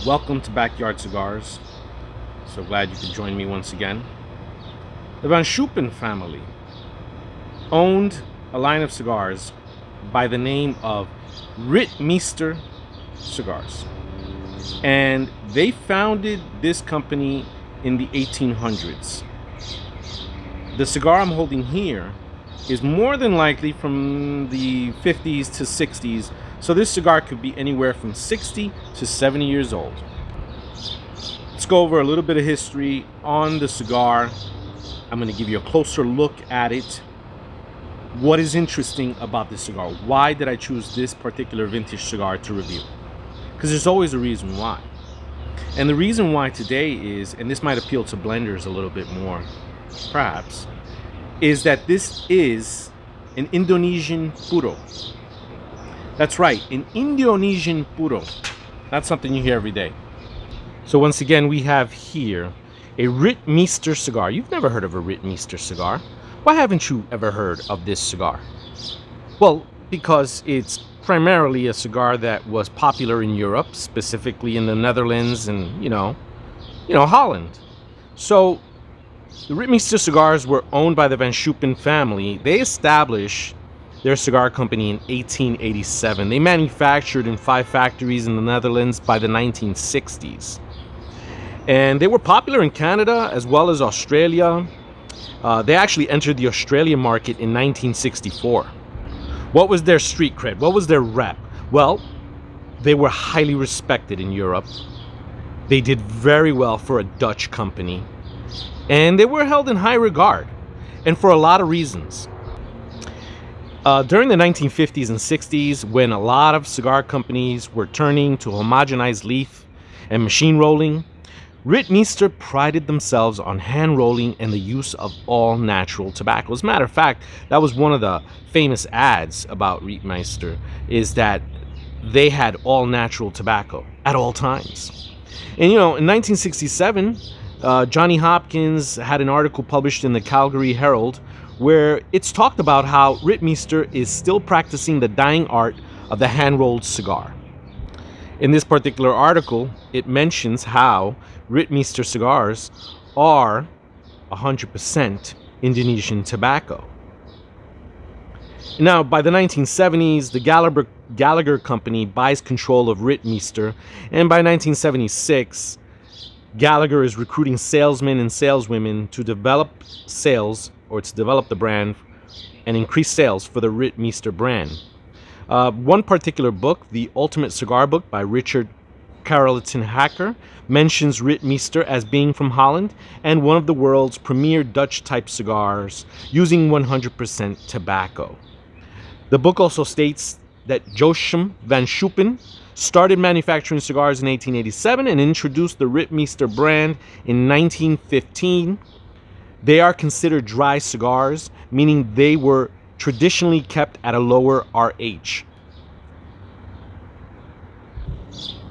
Welcome to Backyard Cigars. So glad you could join me once again. The Van Schuppen family owned a line of cigars by the name of Ritmeester Cigars. And they founded this company in the 1800s. The cigar I'm holding here is more than likely from the 50s to 60s, so this cigar could be anywhere from 60 to 70 years old. Let's go over a little bit of history on the cigar. I'm going to give you a closer look at it. What is interesting about this cigar? Why did I choose this particular vintage cigar to review? Because there's always a reason why. And the reason why today is, and this might appeal to blenders a little bit more, perhaps, is that this is an Indonesian Puro. That's right, an Indonesian Puro. That's something you hear every day. So once again, we have here a Ritmeester cigar. You've never heard of a Ritmeester cigar. Why haven't you ever heard of this cigar? Well, because it's primarily a cigar that was popular in Europe, specifically in the Netherlands and, Holland. So the Ritmeester cigars were owned by the Van Schuppen family. They established their cigar company in 1887. They manufactured in 5 factories in the Netherlands by the 1960s. And they were popular in Canada as well as Australia. They actually entered the Australian market in 1964. What was their street cred? What was their rep? Well, they were highly respected in Europe. They did very well for a Dutch company. And they were held in high regard, and for a lot of reasons. During the 1950s and 60s, when a lot of cigar companies were turning to homogenized leaf and machine rolling, Ritmeester prided themselves on hand rolling and the use of all natural tobacco. As a matter of fact, that was one of the famous ads about Ritmeester, is that they had all natural tobacco at all times. And in 1967, Johnny Hopkins had an article published in the Calgary Herald where it's talked about how Ritmeester is still practicing the dying art of the hand-rolled cigar. In this particular article, it mentions how Ritmeester cigars are 100% Indonesian tobacco. Now, by the 1970s, the Gallagher Company buys control of Ritmeester, and by 1976, Gallagher is recruiting salesmen and saleswomen to develop the brand and increase sales for the Ritmeester brand. One particular book, The Ultimate Cigar Book by Richard Carleton Hacker, mentions Ritmeester as being from Holland and one of the world's premier Dutch-type cigars using 100% tobacco. The book also states that Jochem Van Schuppen started manufacturing cigars in 1887 and introduced the Ritmeester brand in 1915. They are considered dry cigars, meaning they were traditionally kept at a lower RH.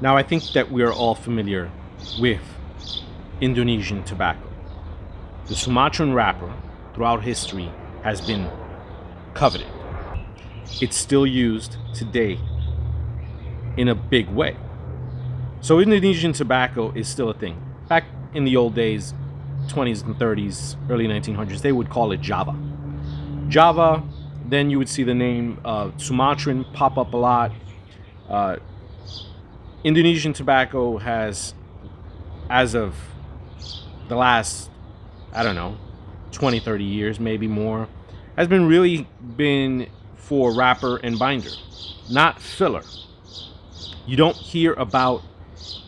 Now, I think that we are all familiar with Indonesian tobacco. The Sumatran wrapper, throughout history, has been coveted. It's still used today in a big way. So Indonesian tobacco is still a thing. Back in the old days, 20s and 30s, early 1900s, they would call it Java. Java, then you would see the name Sumatran pop up a lot. Indonesian tobacco has, as of the last, 20, 30 years, maybe more, has been for wrapper and binder, not filler. You don't hear about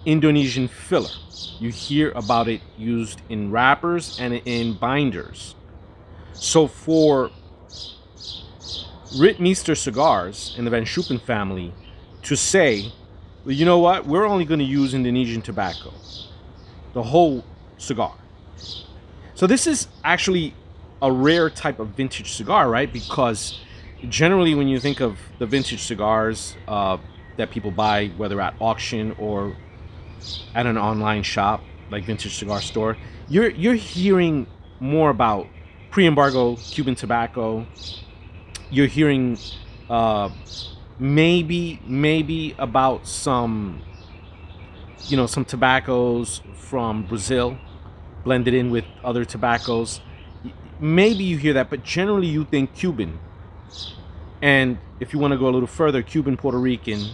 Indonesian filler. You hear about it used in wrappers and in binders. So for Ritmeester cigars and the Van Schuppen family to say, well, you know what, we're only going to use Indonesian tobacco, the whole cigar. So this is actually a rare type of vintage cigar, right? Because generally when you think of the vintage cigars that people buy, whether at auction or at an online shop like Vintage Cigar Store, you're hearing more about pre-embargo Cuban tobacco. You're hearing maybe about some some tobaccos from Brazil blended in with other tobaccos. Maybe you hear that, but generally you think Cuban. And if you want to go a little further, Cuban Puerto Rican,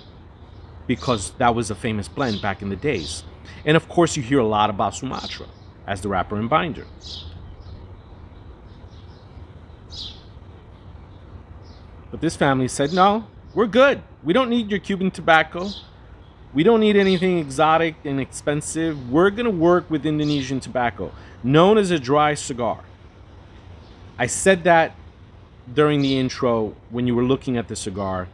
because that was a famous blend back in the days. And of course, you hear a lot about Sumatra as the wrapper and binder. But this family said, no, we're good. We don't need your Cuban tobacco. We don't need anything exotic and expensive. We're going to work with Indonesian tobacco, known as a dry cigar. I said that during the intro when you were looking at the cigar.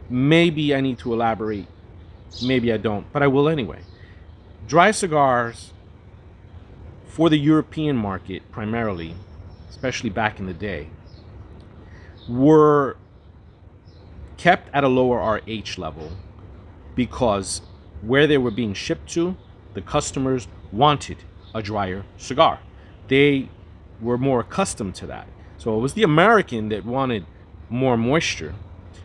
Maybe I need to elaborate. Maybe I don't, but I will anyway. Dry cigars for the European market primarily, especially back in the day, were kept at a lower RH level because where they were being shipped to, the customers wanted a drier cigar. They were more accustomed to that. So it was the American that wanted more moisture,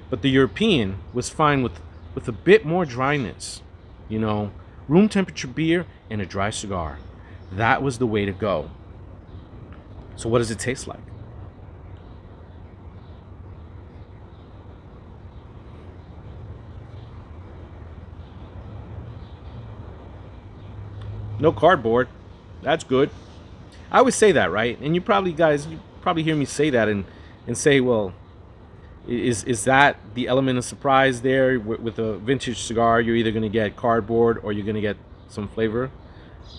but the European was fine with a bit more dryness. Room temperature beer and a dry cigar. That was the way to go. So what does it taste like? No cardboard. That's good. I always say that, right? And you probably hear me say that and say, well, is that the element of surprise there? With a vintage cigar, you're either going to get cardboard or you're going to get some flavor.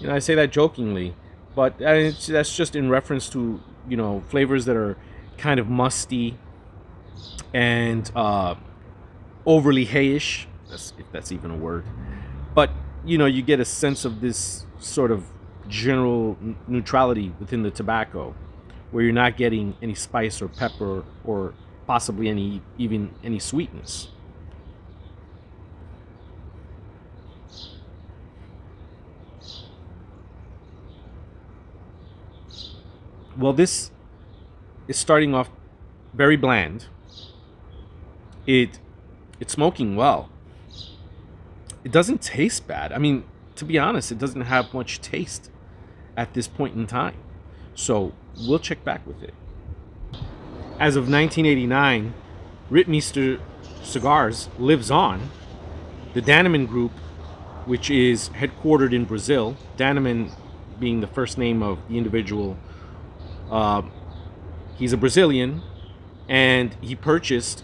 I say that jokingly, but that's just in reference to flavors that are kind of musty and overly hayish, if that's even a word. But you get a sense of this sort of general neutrality within the tobacco, where you're not getting any spice or pepper or possibly any sweetness. Well, this is starting off very bland. It's smoking well. It doesn't taste bad. I mean, to be honest, it doesn't have much taste at this point in time. So we'll check back with it. As of 1989, Ritmeester Cigars lives on. The Danneman Group, which is headquartered in Brazil, Danneman being the first name of the individual, he's a Brazilian, and he purchased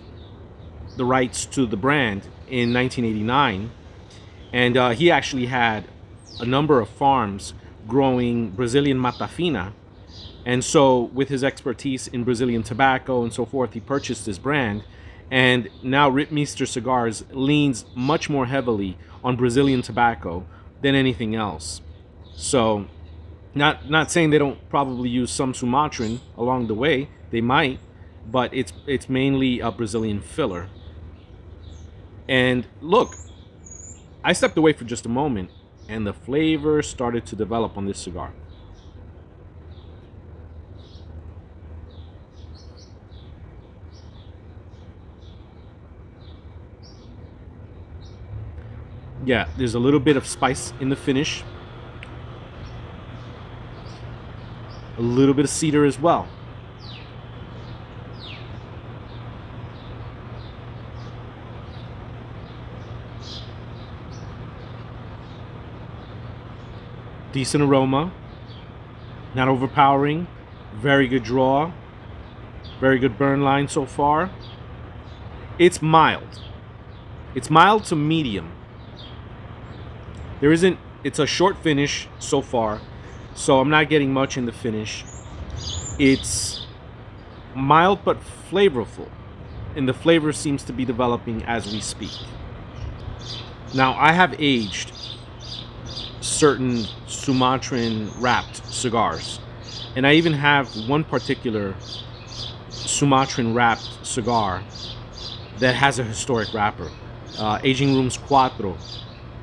the rights to the brand in 1989. And he actually had a number of farms growing Brazilian Mata Fina. And so with his expertise in Brazilian tobacco and so forth, he purchased this brand. And now Ritmeester Cigars leans much more heavily on Brazilian tobacco than anything else. So not saying they don't probably use some Sumatran along the way. They might, but it's mainly a Brazilian filler. And look, I stepped away for just a moment, and the flavor started to develop on this cigar. Yeah, there's a little bit of spice in the finish. A little bit of cedar as well. Decent aroma, not overpowering, very good draw, very good burn line so far. It's mild. It's mild to medium. It's a short finish so far, so I'm not getting much in the finish. It's mild but flavorful, and the flavor seems to be developing as we speak. Now, I have aged certain Sumatran wrapped cigars, and I even have one particular Sumatran wrapped cigar that has a historic wrapper. Aging Rooms Cuatro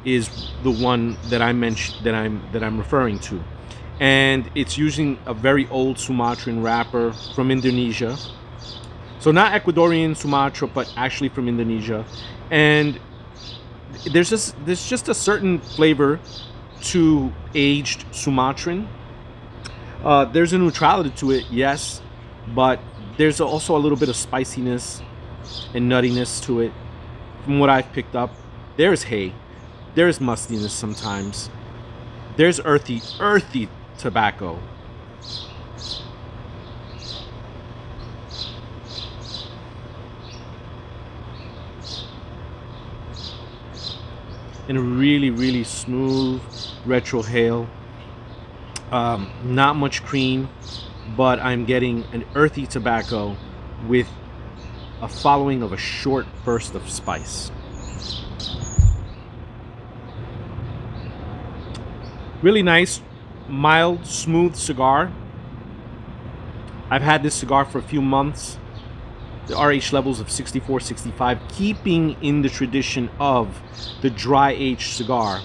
is the one that I mentioned, that I'm referring to, and it's using a very old Sumatran wrapper from Indonesia. So not Ecuadorian Sumatra, but actually from Indonesia. And there's just a certain flavor to aged Sumatran. There's a neutrality to it, yes, but there's also a little bit of spiciness and nuttiness to it. From what I've picked up, there's hay, there's mustiness sometimes, there's earthy tobacco. And a really, really smooth retrohale. Not much cream, but I'm getting an earthy tobacco with a following of a short burst of spice. Really nice, mild, smooth cigar. I've had this cigar for a few months. The RH levels of 64, 65, keeping in the tradition of the dry aged cigar.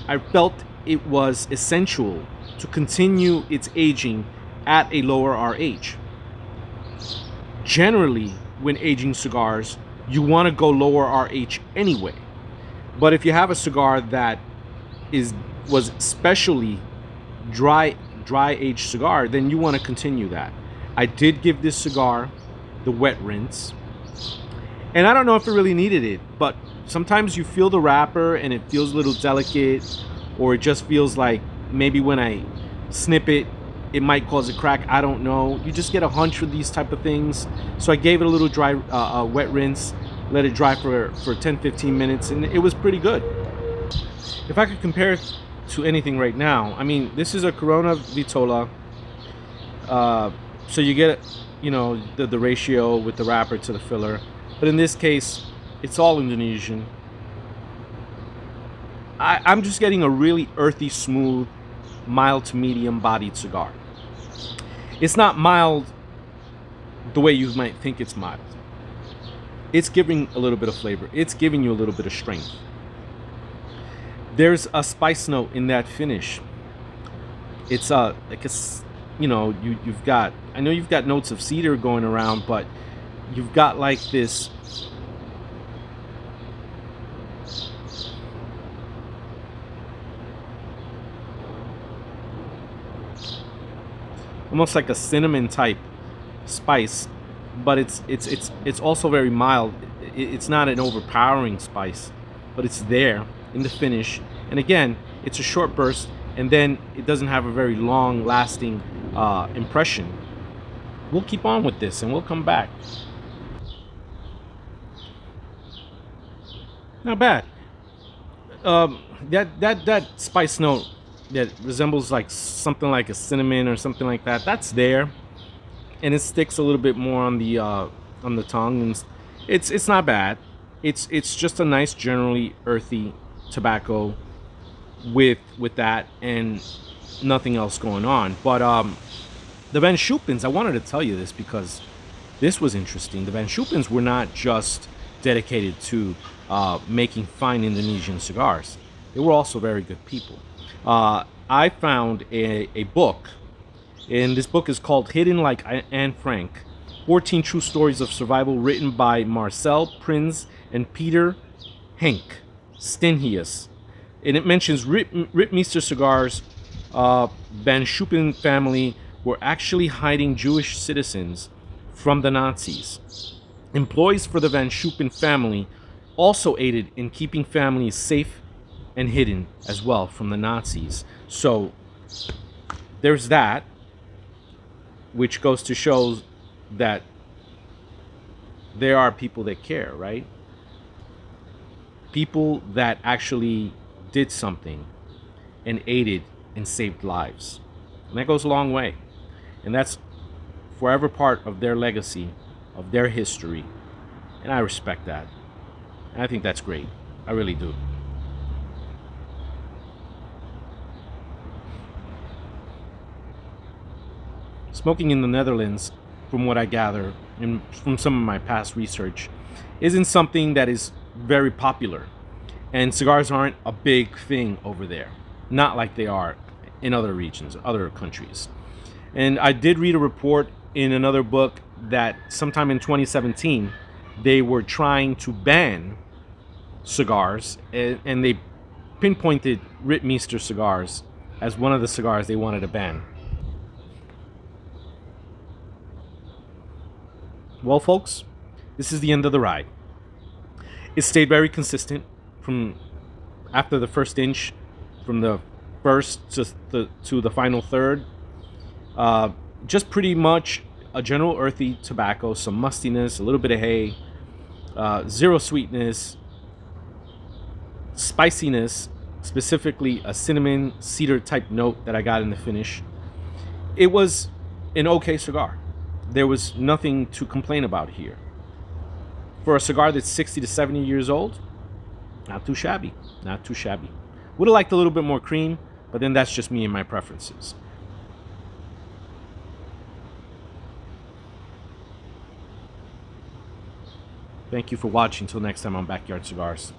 I felt it was essential to continue its aging at a lower RH. Generally, when aging cigars, you want to go lower RH anyway. But if you have a cigar that was especially dry aged cigar, then you want to continue that. I did give this cigar the wet rinse, and I don't know if it really needed it, but sometimes you feel the wrapper and it feels a little delicate, or it just feels like maybe when I snip it, it might cause a crack. I don't know. You just get a hunch with these type of things. So I gave it a little dry wet rinse, let it dry for 10-15 minutes, and it was pretty good. If I could compare it to anything right now, I mean, this is a Corona Vitola, so you get, you know, the ratio with the wrapper to the filler, but in this case, it's all Indonesian. I'm just getting a really earthy, smooth, mild to medium bodied cigar. It's not mild the way you might think it's mild. It's giving a little bit of flavor. It's giving you a little bit of strength. There's a spice note in that finish. It's like a, you know, you've got, I know you've got notes of cedar going around, but you've got like this almost like a cinnamon type spice, but it's also very mild. It's not an overpowering spice, but it's there in the finish. And again, it's a short burst, and then it doesn't have a very long lasting impression. We'll keep on with this and we'll come back. Not bad. That spice note that resembles like something like a cinnamon or something like that, that's there, and it sticks a little bit more on the tongue, and it's not bad. It's just a nice, generally earthy tobacco with that, and nothing else going on. But the Van Schupens, I wanted to tell you this because this was interesting. The Van Schupens were not just dedicated to making fine Indonesian cigars. They were also very good people. I found a book, and this book is called Hidden Like Anne Frank, 14 True Stories of Survival, written by Marcel Prins and Peter Henk Stenhius. And it mentions Ritmeester cigars. Van Schuppen family were actually hiding Jewish citizens from the Nazis. Employees for the Van Schuppen family also aided in keeping families safe and hidden as well from the Nazis. So there's that, which goes to show that there are people that care, right? People that actually did something and aided and saved lives. And that goes a long way. And that's forever part of their legacy, of their history. And I respect that. And I think that's great. I really do. Smoking in the Netherlands, from what I gather, and from some of my past research, isn't something that is very popular. And cigars aren't a big thing over there. Not like they are in other regions, other countries. And I did read a report in another book that sometime in 2017, they were trying to ban cigars, and they pinpointed Ritmeester cigars as one of the cigars they wanted to ban. Well, folks, this is the end of the ride. It stayed very consistent from after the first inch, from the first to the final third. Just pretty much a general earthy tobacco, some mustiness, a little bit of hay, zero sweetness, spiciness, specifically a cinnamon cedar type note that I got in the finish. It was an okay cigar. There was nothing to complain about here. For a cigar that's 60 to 70 years old, not too shabby. Not too shabby. Would have liked a little bit more cream, but then that's just me and my preferences. Thank you for watching. Until next time on Backyard Cigars.